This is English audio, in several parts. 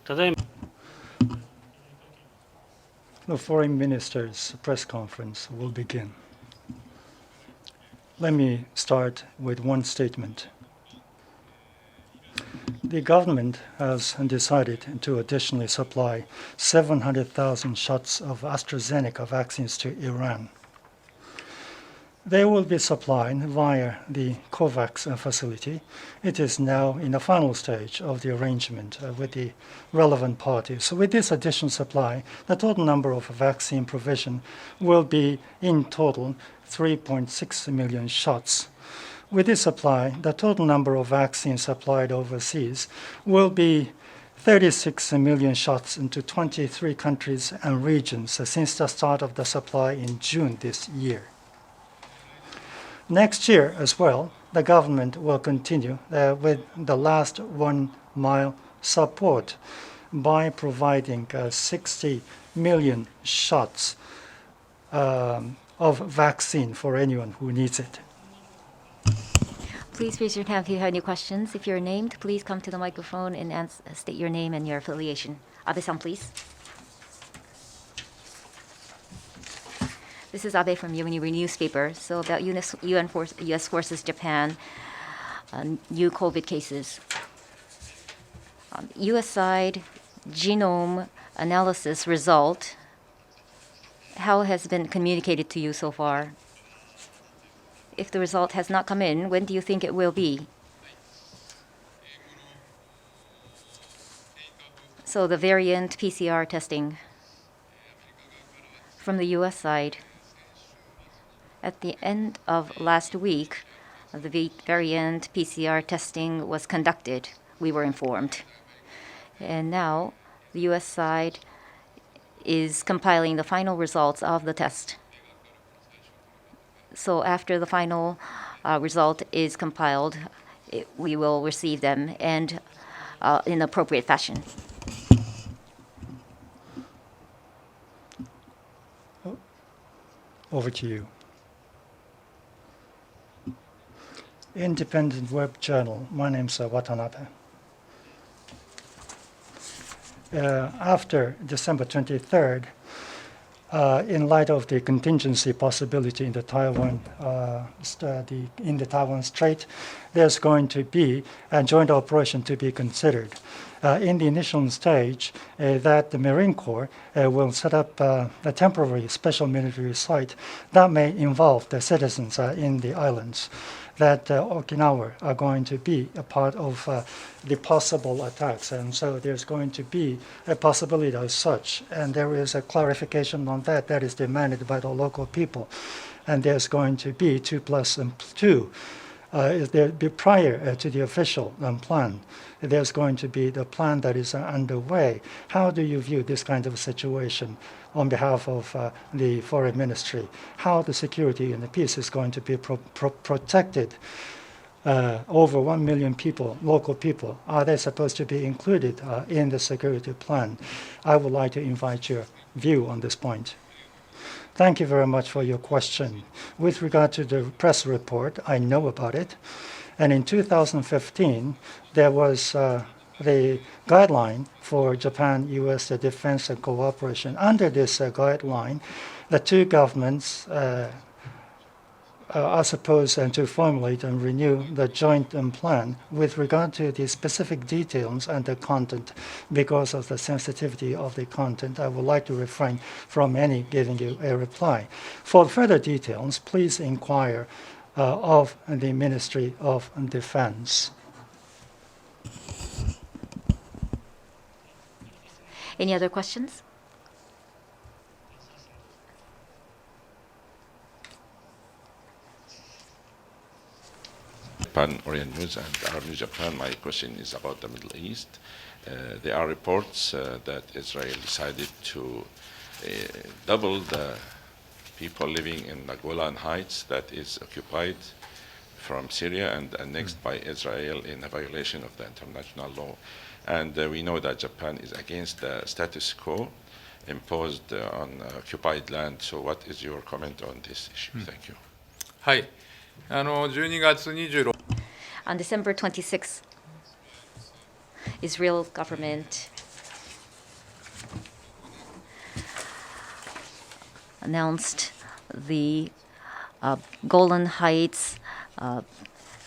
The foreign minister's press conference will begin. Let me start with one statement. The government has decided to additionally supply 700,000 shots of AstraZeneca vaccines to Iran. They will be supplied via the COVAX facility. It is now in the final stage of the arrangement with the relevant parties. So with this additional supply, the total number of vaccine provision will be in total 3.6 million shots. With this supply, the total number of vaccines supplied overseas will be 36 million shots into 23 countries and regions since the start of the supply in June this year. Next year as well, the government will continue with the last 1 mile support by providing 60 million shots of vaccine for anyone who needs it. Please raise your hand if you have any questions. If you're named, please come to the microphone and state your name and your affiliation. Abe-san, please. This is Abe from Yomiuri newspaper. So about U.S. forces Japan, new COVID cases. U.S. side genome analysis result, how has been communicated to you so far? If the result has not come in, when do you think it will be? So the variant PCR testing from the U.S. side. At the end of last week, the variant PCR testing was conducted, we were informed. And now the U.S. side is compiling the final results of the test. So after the final result is compiled, we will receive them and in appropriate fashion. Over to you. Independent Web Journal. My name's Watanabe. After December 23rd, in light of the contingency possibility in the Taiwan Strait, there's going to be a joint operation to be considered. In the initial stage, that the Marine Corps will set up a temporary special military site that may involve the citizens in the islands. That Okinawa are going to be a part of the possible attacks. And so there's going to be a possibility of such. And there is a clarification on that is demanded by the local people. And there's going to be 2+2. Prior to the official plan, there's going to be the plan that is underway. How do you view this kind of situation on behalf of the foreign ministry? How the security and the peace is going to be protected? Over 1 million people, local people, are they supposed to be included in the security plan? I would like to invite your view on this point. Thank you very much for your question. With regard to the press report, I know about it. And in 2015, there was the guideline for Japan-U.S. defense and cooperation. Under this guideline, the two governments are supposed to formulate and renew the joint plan with regard to the specific details and the content. Because of the sensitivity of the content, I would like to refrain from any giving you a reply. For further details, please inquire of the Ministry of Defense. Any other questions? Japan Orient News and Arab News Japan. My question is about the Middle East. There are reports that Israel decided to double the people living in the Golan Heights that is occupied from Syria and annexed by Israel in a violation of the international law. And we know that Japan is against the status quo imposed on occupied land. So what is your comment on this issue? Thank you. はい。12月26 On December 26th, Israel government announced the Golan Heights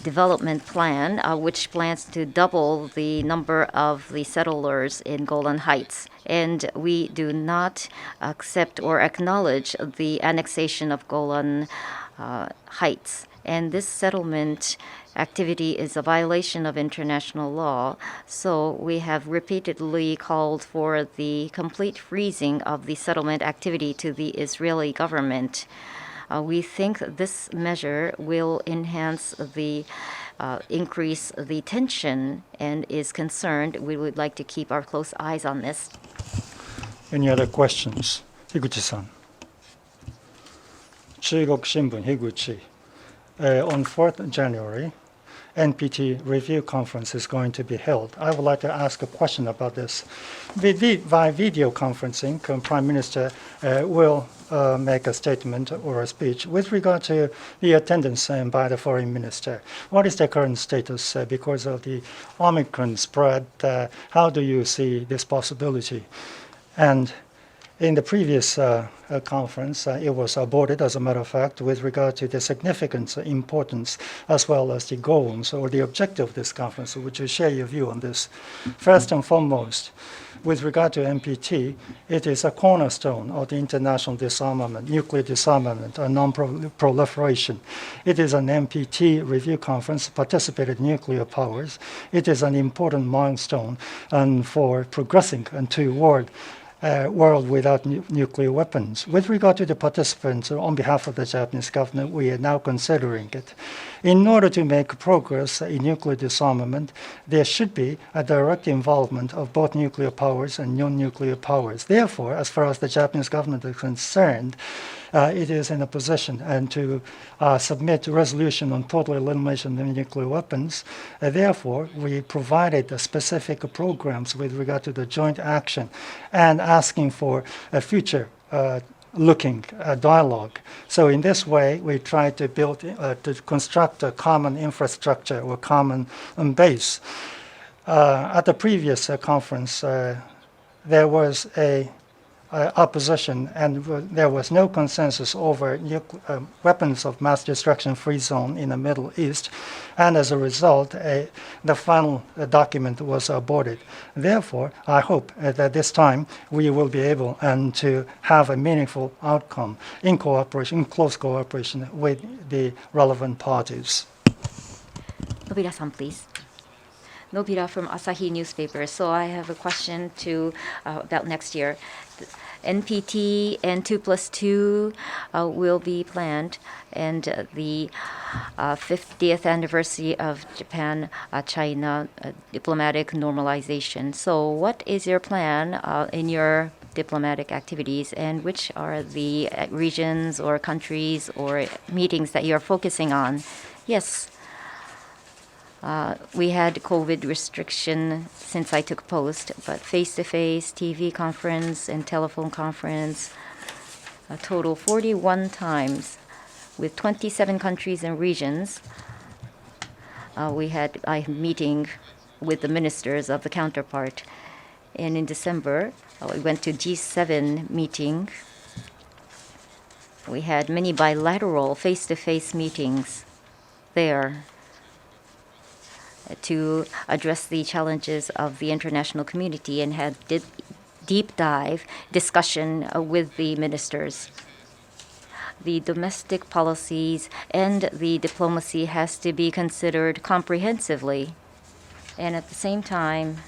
development plan, which plans to double the number of the settlers in Golan Heights. And we do not accept or acknowledge the annexation of Golan Heights. And this settlement activity is a violation of international law. So we have repeatedly called for the complete freezing of the settlement activity to the Israeli government. We think this measure will enhance the increase the tension and is concerned. We would like to keep our close eyes on this. Any other questions? Higuchi-san. 中国新聞 Higuchi. On 4th January, NPT review conference is going to be held. I would like to ask a question about this. By video conferencing, Prime Minister will make a statement or a speech with regard to the attendance by the foreign minister. What is the current status because of the Omicron spread? How do you see this possibility? And in the previous conference, it was aborted, as a matter of fact, with regard to the significance, importance, as well as the goals or the objective of this conference. Would you share your view on this? First and foremost, with regard to NPT, it is a cornerstone of the international disarmament, nuclear disarmament, and non-proliferation. It is an NPT review conference, participated nuclear powers. It is an important milestone for progressing toward world without nuclear weapons. With regard to the participants, on behalf of the Japanese government, we are now considering it. In order to make progress in nuclear disarmament, there should be a direct involvement of both nuclear powers and non-nuclear powers. Therefore, as far as the Japanese government is concerned, it is in a position to submit a resolution on total elimination of nuclear weapons. Therefore, we provided specific programs with regard to the joint action and asking for a future looking dialogue. So in this way, we try to build, to construct a common infrastructure or common base. At the previous conference, there was a opposition, and there was no consensus over weapons of mass destruction free zone in the Middle East, and as a result, the final document was aborted. Therefore, I hope that this time we will be able to have a meaningful outcome in cooperation, in close cooperation with the relevant parties. Nobira-san, please. Nobira from Asahi newspaper. So I have a question about next year. NPT and 2+2 will be planned, and the 50th anniversary of Japan-China diplomatic normalization. So what is your plan in your diplomatic activities, and which are the regions or countries or meetings that you're focusing on? Yes. We had COVID restriction since I took post, but face-to-face, TV conference, and telephone conference, a total 41 times with 27 countries and regions. I had a meeting with the ministers of the counterpart. And in December, we went to G7 meeting. We had many bilateral face-to-face meetings there to address the challenges of the international community and had deep dive discussion with the ministers. The domestic policies and the diplomacy has to be considered comprehensively. And at the same time,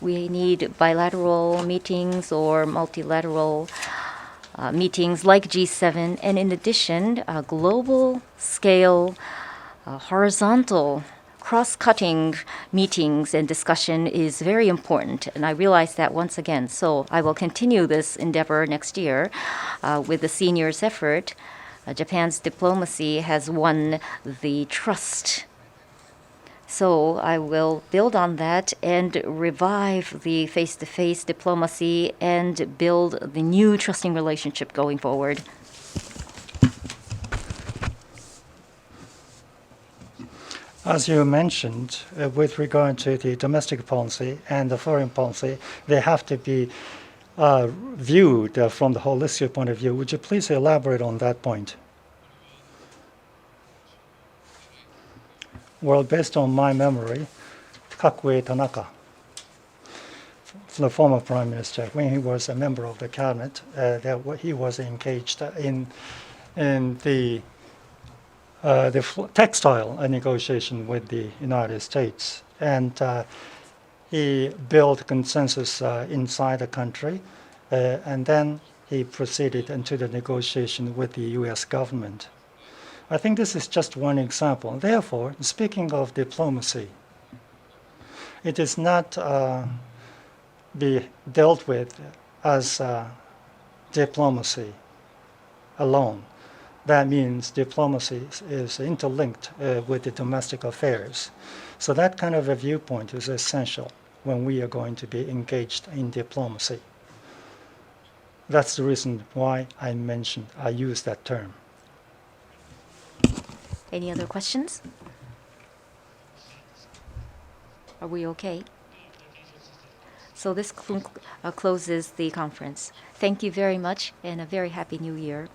we need bilateral meetings or multilateral meetings like G7. And in addition, global scale horizontal, cross-cutting meetings and discussion is very important, and I realize that once again. So I will continue this endeavor next year with the seniors' effort. Japan's diplomacy has won the trust. So I will build on that and revive the face-to-face diplomacy and build the new trusting relationship going forward. As you mentioned, with regard to the domestic policy and the foreign policy, they have to be viewed from the holistic point of view. Would you please elaborate on that point? Well, based on my memory, Kakue Tanaka, the former prime minister, when he was a member of the cabinet, he was engaged in the textile negotiation with the United States, and he built consensus inside the country, and then he proceeded into the negotiation with the U.S. government. I think this is just one example. Therefore, speaking of diplomacy, it is not be dealt with as diplomacy alone. That means diplomacy is interlinked with the domestic affairs. So that kind of a viewpoint is essential when we are going to be engaged in diplomacy. That's the reason why I use that term. Any other questions? Are we okay? So this closes the conference. Thank you very much and a very happy new year.